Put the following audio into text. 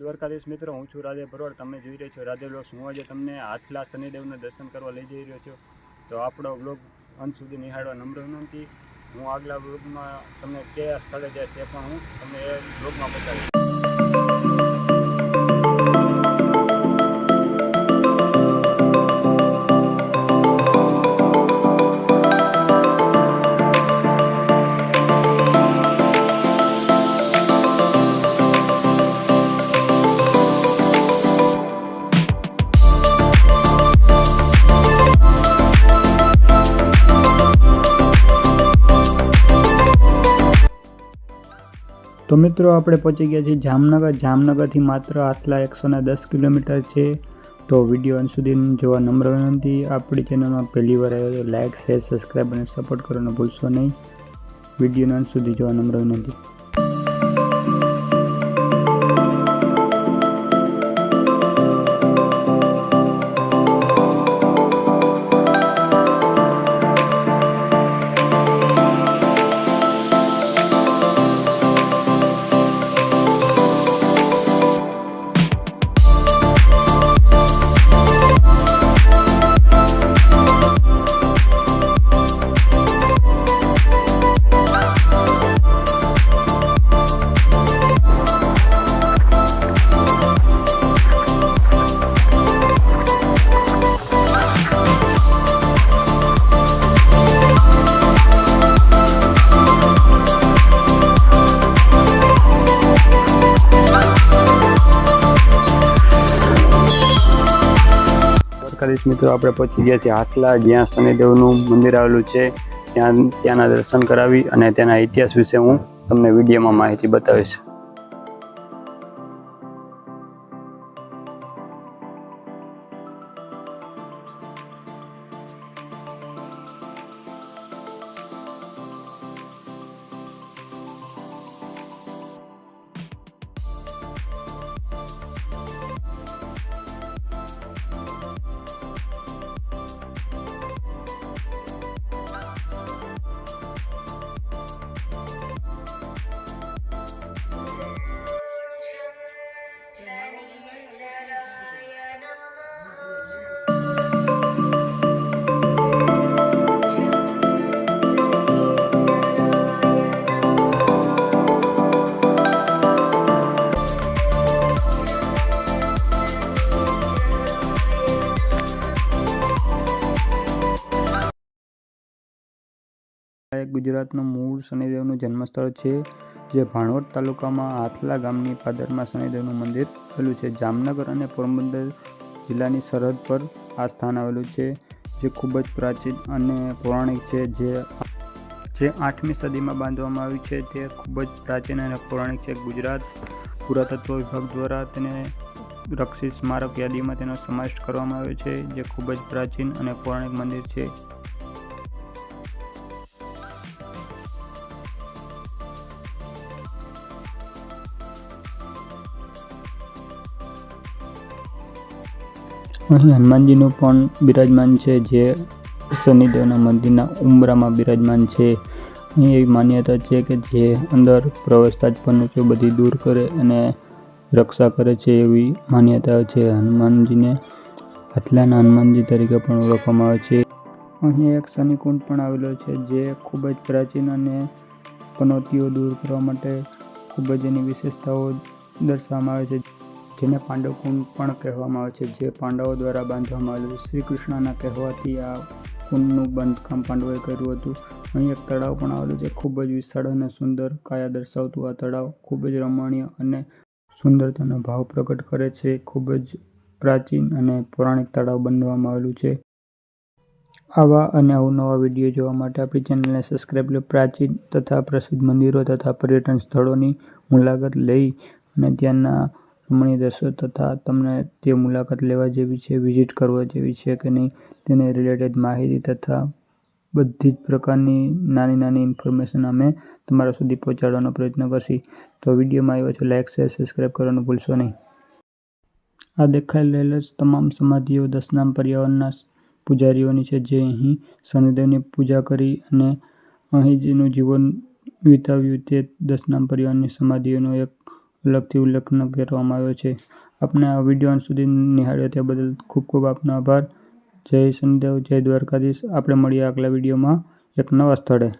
દ્વારકાધીશ મિત્રો, હું છું રાધે ભરવાડ. તમે જોઈ રહ્યા છો રાધે બ્લોગ્સ. હું આજે તમને હાથલા શનિદેવના દર્શન કરવા લઈ જઈ રહ્યો છું. તો આપણો બ્લોગ અંત સુધી નિહાળવા નમ્ર વિનંતી. હું આગલા બ્લોગમાં તમને કયા સ્થળે જાય છે પણ હું તમને એ બ્લોગમાં બતાવીશ. તો મિત્રો, આપણે પહોંચી ગયા છીએ જામનગર. જામનગરથી માત્ર હાથલા 110 કિલોમીટર છે. તો વિડીયો અંત સુધી જોવા નમ્ર વિનંતી. આપણી ચેનલમાં પહેલી વાર આવ્યો તો લાઇક, શેર, સબસ્ક્રાઈબ અને સપોર્ટ કરવાનું ભૂલશો નહીં. વિડીયોનો અંત સુધી જોવા નમ્ર વિનંતી. મિત્રો, આપણે પહોંચી ગયા છીએ હાથલા, જ્યાં શનિદેવનું મંદિર આવેલું છે. ત્યાંના દર્શન કરાવી અને તેના ઇતિહાસ વિશે હું તમને વિડીયોમાં માહિતી બતાવીશ. ગુજરાતનું મૂળ શનિદેવનું જન્મસ્થળ છે, જે ભાણવડ તાલુકામાં હાથલા ગામની પાદરમાં શનિદેવનું મંદિર આવેલું છે. જામનગર અને પોરબંદર જિલ્લાની સરહદ પર આ સ્થાન આવેલું છે, જે ખૂબ જ પ્રાચીન અને પૌરાણિક છે. જે 8મી સદીમાં બાંધવામાં આવ્યું છે. તે ખૂબ જ પ્રાચીન અને પૌરાણિક છે. ગુજરાત પુરાતત્વ વિભાગ દ્વારા તેને રક્ષિત સ્મારક યાદીમાં તેનો સમાવેશ કરવામાં આવ્યો છે, જે ખૂબ જ પ્રાચીન અને પૌરાણિક મંદિર છે. અહીં હનુમાનજીનું પણ બિરાજમાન છે, જે શનિદેવના મંદિરના ઉંબરામાં બિરાજમાન છે. અહીં એવી માન્યતા છે કે જે અંદર પ્રવેશતા જ પનોતીઓ બધી દૂર કરે અને રક્ષા કરે છે, એવી માન્યતા છે. હનુમાનજીને હાથલાના હનુમાનજી તરીકે પણ ઓળખવામાં આવે છે. અહીં એક શનિકુંડ પણ આવેલો છે, જે ખૂબ જ પ્રાચીન અને પનોતીઓ દૂર કરવા માટે ખૂબ જ એની વિશેષતાઓ દર્શાવવામાં આવે છે, જેને પાંડવકુંડ પણ કહેવામાં આવે છે, જે પાંડવો દ્વારા બાંધવામાં આવેલું. શ્રી કૃષ્ણના કહેવાથી આ કુંડનું બાંધકામ પાંડવોએ કર્યું હતું. અહીં એક તળાવ પણ આવેલું છે, ખૂબ જ વિશાળ અને સુંદર કાયા દર્શાવતું. આ તળાવ ખૂબ જ રમણીય અને સુંદરતાનો ભાવ પ્રગટ કરે છે. ખૂબ જ પ્રાચીન અને પૌરાણિક તળાવ બાંધવામાં આવેલું છે. આવા અને અવનવા વિડીયો જોવા માટે આપણી ચેનલને સબસ્ક્રાઈબ લો. પ્રાચીન તથા પ્રસિદ્ધ મંદિરો તથા પર્યટન સ્થળોની મુલાકાત લઈ અને ત્યાંના રમણીય દ્રશ્યો તથા તમને તે મુલાકાત લેવા જેવી છે, વિઝિટ કરવા જેવી છે કે નહીં, તેને રિલેટેડ માહિતી તથા બધી જ પ્રકારની નાની નાની ઇન્ફોર્મેશન અમે તમારા સુધી પહોંચાડવાનો પ્રયત્ન કરશી. તો વિડીયોમાં આવ્યો છે લાઇક, શેર, સબસ્ક્રાઈબ કરવાનું ભૂલશો નહીં. આ દેખાઈ રહેલ તમામ સમાધિઓ 10 નામ પર્યાવરણના પૂજારીઓની છે, જે અહીં શનિદેવની પૂજા કરી અને અહીં જેનું જીવન વિતાવ્યું તે 10 નામ પર્યાવરણની સમાધિઓનો એક અલગથી ઉલ્લેખ કરવામાં આવ્યો છે. આપને આ વિડીયો અંત સુધી નિહાળ્યો તે બદલ ખૂબ ખૂબ આપનો આભાર. જય શનિદેવ, જય દ્વારકાધીશ. આપણે મળીએ આગલા વિડીયોમાં એક નવા સ્થળે.